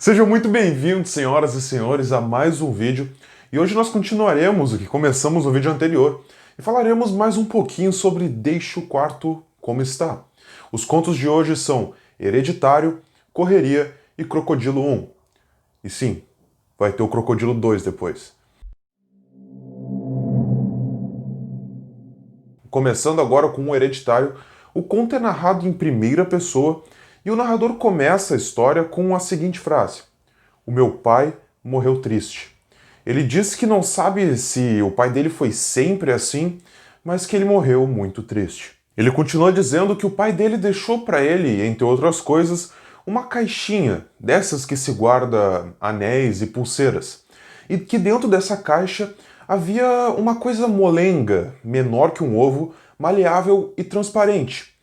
Sejam muito bem-vindos, senhoras e senhores, a mais um vídeo. E hoje nós continuaremos o que começamos no vídeo anterior e falaremos mais um pouquinho sobre Deixe o Quarto Como Está. Os contos de hoje são Hereditário, Correria e Crocodilo 1. E sim, vai ter o Crocodilo 2 depois. Começando agora com o Hereditário, o conto é narrado em primeira pessoa e o narrador começa a história com a seguinte frase: "O meu pai morreu triste." Ele diz que não sabe se o pai dele foi sempre assim, mas que ele morreu muito triste. Ele continua dizendo que o pai dele deixou para ele, entre outras coisas, uma caixinha dessas que se guarda anéis e pulseiras, e que dentro dessa caixa havia uma coisa molenga, menor que um ovo, maleável e transparente,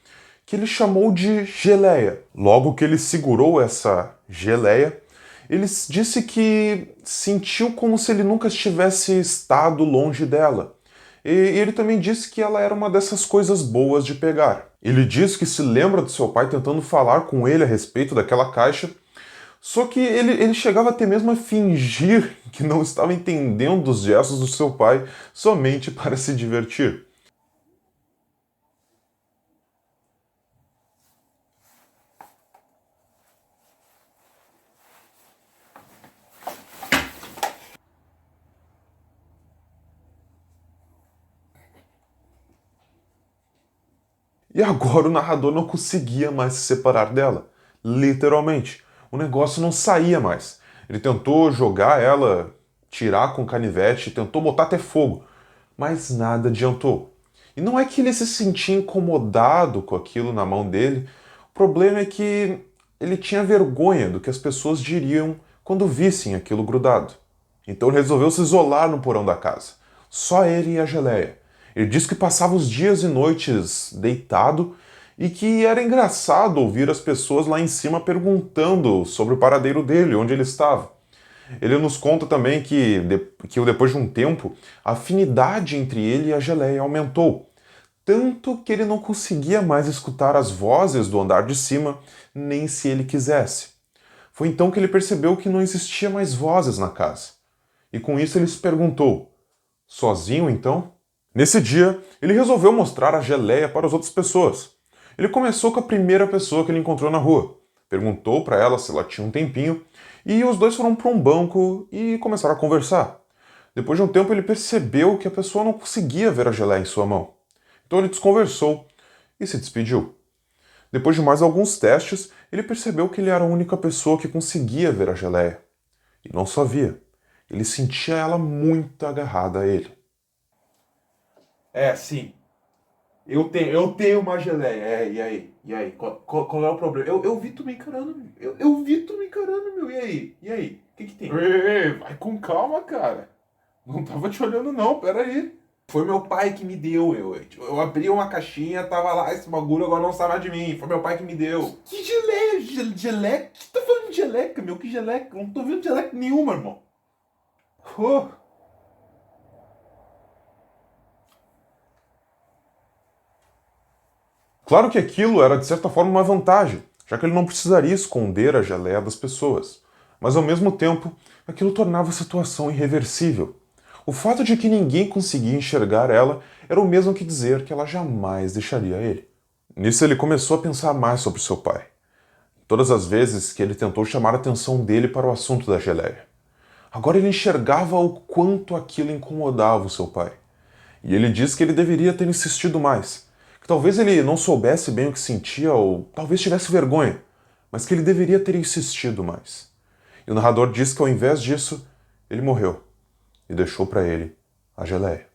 que ele chamou de geleia. Logo que ele segurou essa geleia, ele disse que sentiu como se ele nunca tivesse estado longe dela. E ele também disse que ela era uma dessas coisas boas de pegar. Ele diz que se lembra do seu pai tentando falar com ele a respeito daquela caixa, só que ele chegava até mesmo a fingir que não estava entendendo os gestos do seu pai somente para se divertir. E agora o narrador não conseguia mais se separar dela. Literalmente. O negócio não saía mais. Ele tentou jogar ela, tirar com canivete, tentou botar até fogo, mas nada adiantou. E não é que ele se sentia incomodado com aquilo na mão dele, o problema é que ele tinha vergonha do que as pessoas diriam quando vissem aquilo grudado. Então ele resolveu se isolar no porão da casa. Só ele e a geleia. Ele disse que passava os dias e noites deitado e que era engraçado ouvir as pessoas lá em cima perguntando sobre o paradeiro dele, onde ele estava. Ele nos conta também que depois de um tempo, a afinidade entre ele e a geleia aumentou, tanto que ele não conseguia mais escutar as vozes do andar de cima, nem se ele quisesse. Foi então que ele percebeu que não existia mais vozes na casa. E com isso ele se perguntou: sozinho então? Nesse dia, ele resolveu mostrar a geleia para as outras pessoas. Ele começou com a primeira pessoa que ele encontrou na rua. Perguntou para ela se ela tinha um tempinho e os dois foram para um banco e começaram a conversar. Depois de um tempo, ele percebeu que a pessoa não conseguia ver a geleia em sua mão. Então ele desconversou e se despediu. Depois de mais alguns testes, ele percebeu que ele era a única pessoa que conseguia ver a geleia. E não só via, ele sentia ela muito agarrada a ele. Sim. Eu tenho uma geleia. E aí? E aí? Qual é o problema? Eu vi tu me encarando. Eu vi tu me encarando, meu. E aí? E aí? O que tem? Ei, vai com calma, cara. Não tava te olhando não, pera aí. Foi meu pai que me deu. Eu abri uma caixinha, tava lá esse bagulho, agora não sai mais de mim. Foi meu pai que me deu. Que geleia? Geleca? Que tá falando de geleca, meu? Que geleca? Eu não tô vendo geleca nenhuma, irmão. Oh. Claro que aquilo era de certa forma uma vantagem, já que ele não precisaria esconder a geleia das pessoas. Mas ao mesmo tempo, aquilo tornava a situação irreversível. O fato de que ninguém conseguia enxergar ela era o mesmo que dizer que ela jamais deixaria ele. Nisso ele começou a pensar mais sobre seu pai. Todas as vezes que ele tentou chamar a atenção dele para o assunto da geleia. Agora ele enxergava o quanto aquilo incomodava o seu pai. E ele disse que ele deveria ter insistido mais. Que talvez ele não soubesse bem o que sentia ou talvez tivesse vergonha, mas que ele deveria ter insistido mais. E o narrador diz que ao invés disso, ele morreu e deixou para ele a geleia.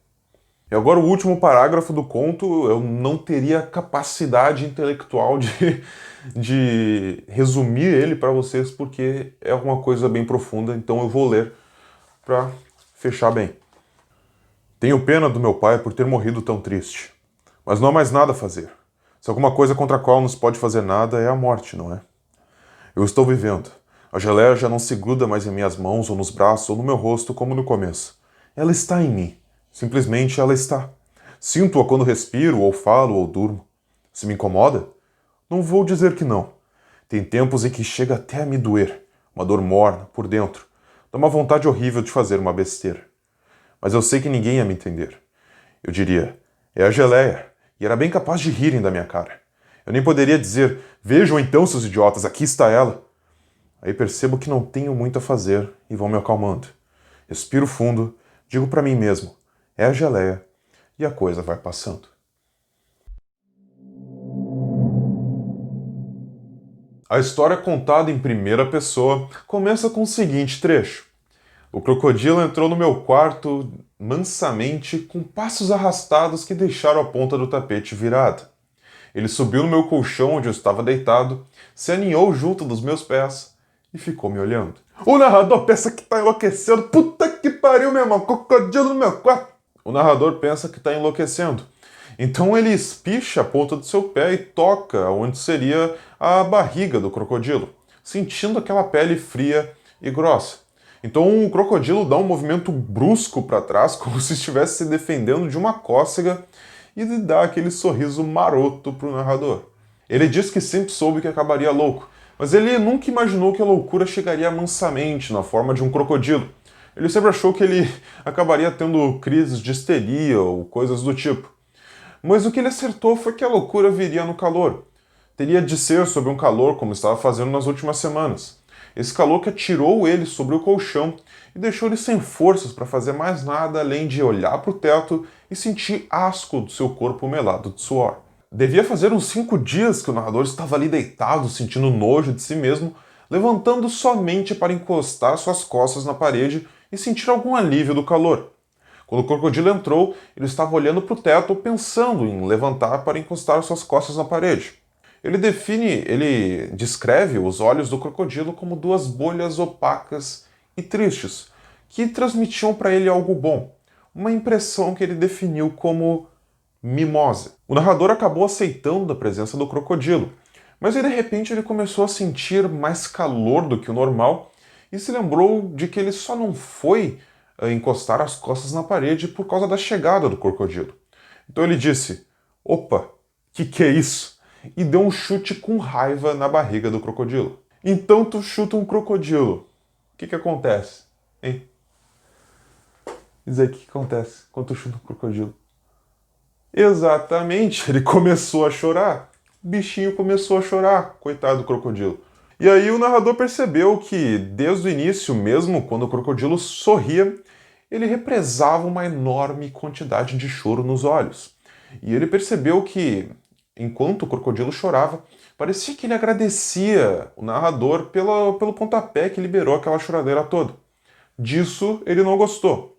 E agora o último parágrafo do conto, eu não teria capacidade intelectual de resumir ele para vocês porque é uma coisa bem profunda, então eu vou ler para fechar bem. Tenho pena do meu pai por ter morrido tão triste. Mas não há mais nada a fazer. Se alguma coisa contra a qual não se pode fazer nada é a morte, não é? Eu estou vivendo. A geleia já não se gruda mais em minhas mãos, ou nos braços, ou no meu rosto, como no começo. Ela está em mim. Simplesmente ela está. Sinto-a quando respiro, ou falo, ou durmo. Se me incomoda? Não vou dizer que não. Tem tempos em que chega até a me doer. uma dor morna por dentro, dá uma vontade horrível de fazer uma besteira. Mas eu sei que ninguém ia me entender. Eu diria, é a geleia, e era bem capaz de rirem da minha cara. Eu nem poderia dizer, vejam então, seus idiotas, aqui está ela. Aí percebo que não tenho muito a fazer e vou me acalmando. Respiro fundo, digo para mim mesmo, é a geleia, e a coisa vai passando. A história contada em primeira pessoa começa com o seguinte trecho. O crocodilo entrou no meu quarto mansamente, com passos arrastados que deixaram a ponta do tapete virada. Ele subiu no meu colchão onde eu estava deitado, se aninhou junto dos meus pés e ficou me olhando. O narrador pensa que tá enlouquecendo. Puta que pariu, meu irmão, crocodilo no meu quarto. O narrador pensa que tá enlouquecendo. Então ele espicha a ponta do seu pé e toca onde seria a barriga do crocodilo, sentindo aquela pele fria e grossa. Então o crocodilo dá um movimento brusco para trás, como se estivesse se defendendo de uma cócega, e dá aquele sorriso maroto para o narrador. Ele diz que sempre soube que acabaria louco, mas ele nunca imaginou que a loucura chegaria mansamente na forma de um crocodilo. Ele sempre achou que ele acabaria tendo crises de histeria ou coisas do tipo. Mas o que ele acertou foi que a loucura viria no calor. Teria de ser sobre um calor como estava fazendo nas últimas semanas. Esse calor que atirou ele sobre o colchão e deixou ele sem forças para fazer mais nada além de olhar para o teto e sentir asco do seu corpo melado de suor. Devia fazer uns 5 dias que o narrador estava ali deitado, sentindo nojo de si mesmo, levantando somente para encostar suas costas na parede e sentir algum alívio do calor. Quando o crocodilo entrou, ele estava olhando para o teto, pensando em levantar para encostar suas costas na parede. Ele descreve os olhos do crocodilo como 2 bolhas opacas e tristes, que transmitiam para ele algo bom, uma impressão que ele definiu como mimosa. O narrador acabou aceitando a presença do crocodilo, mas aí, de repente ele começou a sentir mais calor do que o normal e se lembrou de que ele só não foi encostar as costas na parede por causa da chegada do crocodilo. Então ele disse, opa, que é isso? E deu um chute com raiva na barriga do crocodilo. Então tu chuta um crocodilo. O que acontece? Hein? Diz aí o que acontece quando tu chuta um crocodilo. Exatamente, ele começou a chorar. O bichinho começou a chorar, coitado do crocodilo. E aí o narrador percebeu que, desde o início, mesmo quando o crocodilo sorria, ele represava uma enorme quantidade de choro nos olhos. E ele percebeu que, enquanto o crocodilo chorava, parecia que ele agradecia o narrador pelo pontapé que liberou aquela choradeira toda. Disso ele não gostou.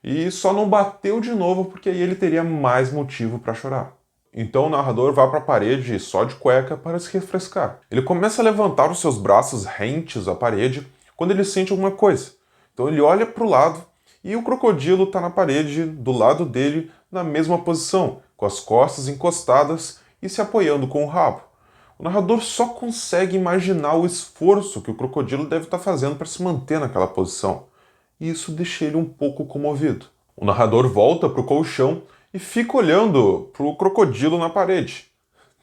E só não bateu de novo porque aí ele teria mais motivo para chorar. Então o narrador vai para a parede só de cueca para se refrescar. Ele começa a levantar os seus braços rentes à parede quando ele sente alguma coisa. Então ele olha para o lado e o crocodilo está na parede do lado dele na mesma posição, com as costas encostadas e se apoiando com o rabo. O narrador só consegue imaginar o esforço que o crocodilo deve estar fazendo para se manter naquela posição. E isso deixa ele um pouco comovido. O narrador volta para o colchão e fica olhando para o crocodilo na parede.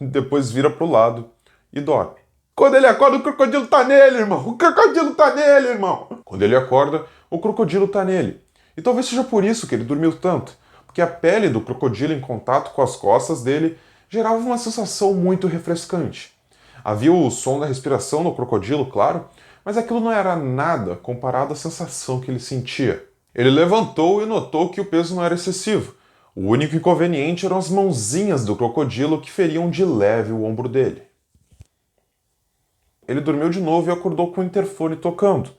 Depois vira para o lado e dorme. Quando ele acorda, o crocodilo está nele, irmão! O crocodilo está nele, irmão! Quando ele acorda, o crocodilo está nele. E talvez seja por isso que ele dormiu tanto, porque a pele do crocodilo em contato com as costas dele gerava uma sensação muito refrescante. Havia o som da respiração do crocodilo, claro, mas aquilo não era nada comparado à sensação que ele sentia. Ele levantou e notou que o peso não era excessivo. O único inconveniente eram as mãozinhas do crocodilo que feriam de leve o ombro dele. Ele dormiu de novo e acordou com o interfone tocando.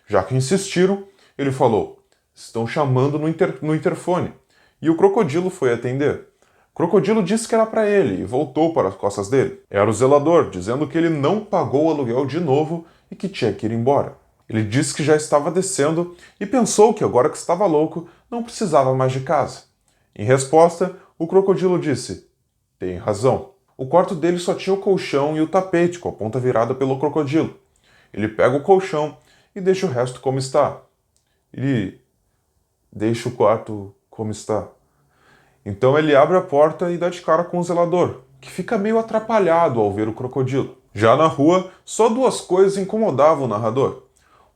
Já que insistiram, ele falou, estão chamando no interfone. E o crocodilo foi atender. O crocodilo disse que era para ele e voltou para as costas dele. Era o zelador, dizendo que ele não pagou o aluguel de novo e que tinha que ir embora. Ele disse que já estava descendo e pensou que agora que estava louco, não precisava mais de casa. Em resposta, o crocodilo disse, tem razão. O quarto dele só tinha o colchão e o tapete com a ponta virada pelo crocodilo. Ele pega o colchão e deixa o resto como está. Ele deixa o quarto como está. Então ele abre a porta e dá de cara com o zelador, que fica meio atrapalhado ao ver o crocodilo. Já na rua, só 2 coisas incomodavam o narrador.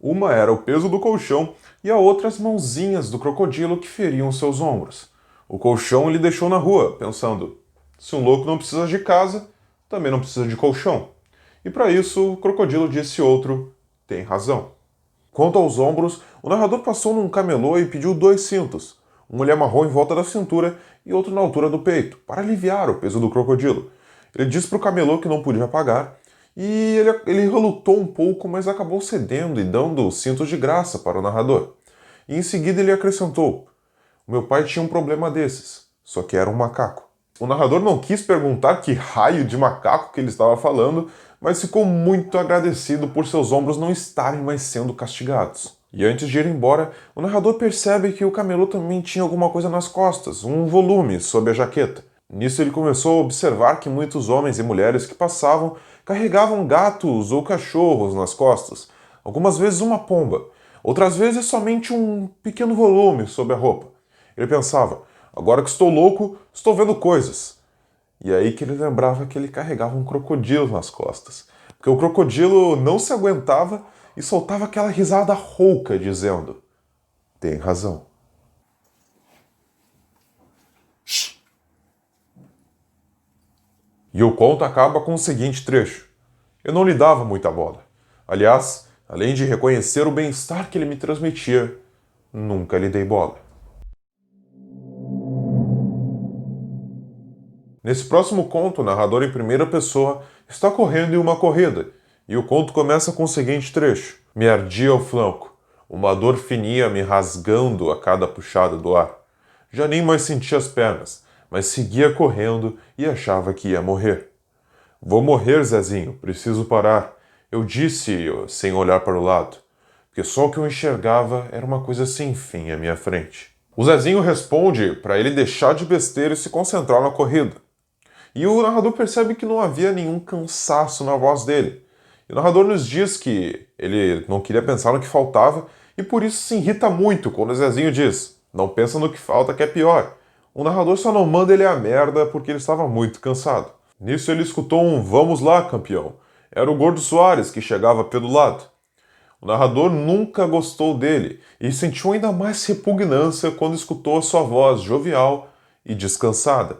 Uma era o peso do colchão e a outra as mãozinhas do crocodilo que feriam seus ombros. O colchão ele deixou na rua, pensando: se um louco não precisa de casa, também não precisa de colchão. E para isso, o crocodilo disse outro: tem razão. Quanto aos ombros, o narrador passou num camelô e pediu 2 cintos. Um ele amarrou em volta da cintura e outro na altura do peito, para aliviar o peso do crocodilo. Ele disse para o camelô que não podia pagar, e ele relutou um pouco, mas acabou cedendo e dando os cintos de graça para o narrador. E em seguida ele acrescentou: meu pai tinha um problema desses, só que era um macaco. O narrador não quis perguntar que raio de macaco que ele estava falando, mas ficou muito agradecido por seus ombros não estarem mais sendo castigados. E antes de ir embora, o narrador percebe que o camelô também tinha alguma coisa nas costas, um volume sob a jaqueta. Nisso ele começou a observar que muitos homens e mulheres que passavam carregavam gatos ou cachorros nas costas, algumas vezes uma pomba, outras vezes somente um pequeno volume sob a roupa. Ele pensava: agora que estou louco, estou vendo coisas. E aí que ele lembrava que ele carregava um crocodilo nas costas, porque o crocodilo não se aguentava e soltava aquela risada rouca, dizendo: tem razão. E o conto acaba com o seguinte trecho: eu não lhe dava muita bola. Aliás, além de reconhecer o bem-estar que ele me transmitia, nunca lhe dei bola. Nesse próximo conto, o narrador em primeira pessoa está correndo em uma corrida, e o conto começa com o seguinte trecho: me ardia o flanco, uma dor finia me rasgando a cada puxada do ar. Já nem mais sentia as pernas, mas seguia correndo e achava que ia morrer. Vou morrer, Zezinho, preciso parar, eu disse sem olhar para o lado, porque só o que eu enxergava era uma coisa sem fim à minha frente. O Zezinho responde para ele deixar de besteira e se concentrar na corrida. E o narrador percebe que não havia nenhum cansaço na voz dele. E o narrador nos diz que ele não queria pensar no que faltava e por isso se irrita muito quando o Zezinho diz: não pensa no que falta que é pior. O narrador só não manda ele a merda porque ele estava muito cansado. Nisso ele escutou um vamos lá, campeão. Era o Gordo Soares que chegava pelo lado. O narrador nunca gostou dele e sentiu ainda mais repugnância quando escutou a sua voz jovial e descansada.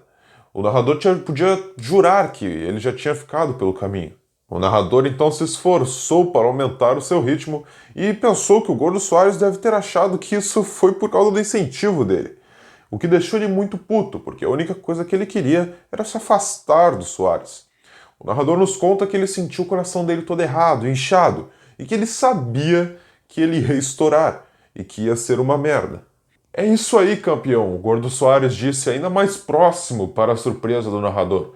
O narrador podia jurar que ele já tinha ficado pelo caminho. O narrador então se esforçou para aumentar o seu ritmo e pensou que o Gordo Soares deve ter achado que isso foi por causa do incentivo dele. O que deixou ele muito puto, porque a única coisa que ele queria era se afastar do Soares. O narrador nos conta que ele sentiu o coração dele todo errado, inchado, e que ele sabia que ele ia estourar e que ia ser uma merda. É isso aí, campeão, o Gordo Soares disse ainda mais próximo para a surpresa do narrador.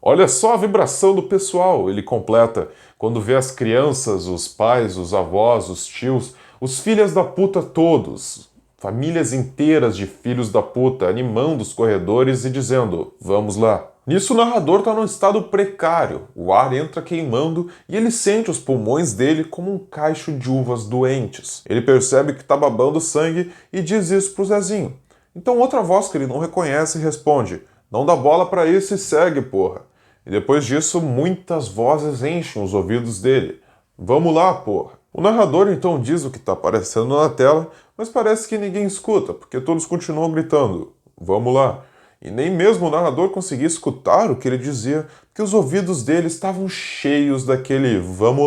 Olha só a vibração do pessoal, ele completa, quando vê as crianças, os pais, os avós, os tios, os filhos da puta todos, famílias inteiras de filhos da puta animando os corredores e dizendo: vamos lá. Nisso o narrador está num estado precário, o ar entra queimando e ele sente os pulmões dele como um cacho de uvas doentes. Ele percebe que está babando sangue e diz isso pro Zezinho. Então outra voz que ele não reconhece responde: não dá bola pra isso e segue, porra. E depois disso muitas vozes enchem os ouvidos dele. Vamos lá, porra. O narrador então diz o que está aparecendo na tela, mas parece que ninguém escuta, porque todos continuam gritando: vamos lá. E nem mesmo o narrador conseguia escutar o que ele dizia, porque os ouvidos dele estavam cheios daquele vamos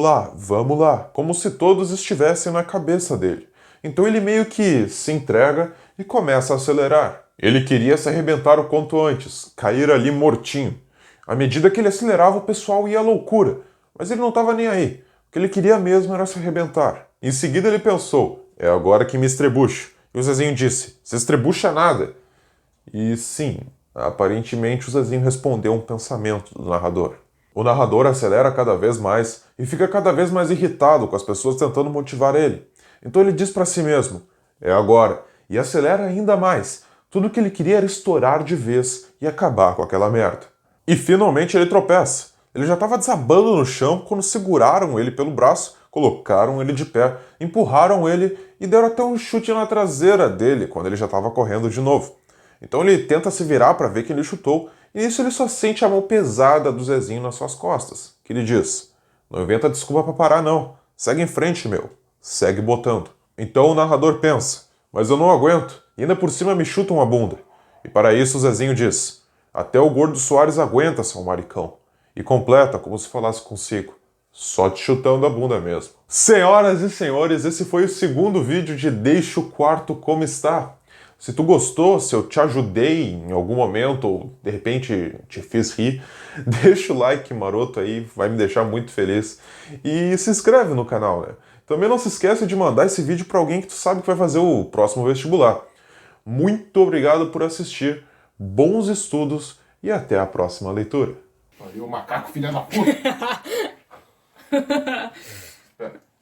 lá, como se todos estivessem na cabeça dele. Então ele meio que se entrega e começa a acelerar. Ele queria se arrebentar o quanto antes, cair ali mortinho. À medida que ele acelerava, o pessoal ia à loucura, mas ele não estava nem aí. O que ele queria mesmo era se arrebentar. Em seguida ele pensou: é agora que me estrebucho. E o Zezinho disse: se estrebucha nada. E sim, aparentemente o Zezinho respondeu um pensamento do narrador. O narrador acelera cada vez mais e fica cada vez mais irritado com as pessoas tentando motivar ele. Então ele diz para si mesmo: é agora, e acelera ainda mais. Tudo que ele queria era estourar de vez e acabar com aquela merda. E finalmente ele tropeça. Ele já estava desabando no chão quando seguraram ele pelo braço, colocaram ele de pé, empurraram ele e deram até um chute na traseira dele quando ele já estava correndo de novo. Então ele tenta se virar para ver quem ele chutou, e nisso ele só sente a mão pesada do Zezinho nas suas costas, que ele diz: não inventa desculpa para parar não, segue em frente, meu, segue botando. Então o narrador pensa, mas eu não aguento, e ainda por cima me chutam a bunda. E para isso o Zezinho diz, até o Gordo Soares aguenta, seu maricão. E completa como se falasse consigo, só te chutando a bunda mesmo. Senhoras e senhores, esse foi o segundo vídeo de Deixa o Quarto Como Está. Se tu gostou, se eu te ajudei em algum momento, ou de repente te fiz rir, deixa o like maroto aí, vai me deixar muito feliz. E se inscreve no canal, né? Também não se esqueça de mandar esse vídeo para alguém que tu sabe que vai fazer o próximo vestibular. Muito obrigado por assistir, bons estudos e até a próxima leitura. Valeu, macaco, filha da puta! Espera.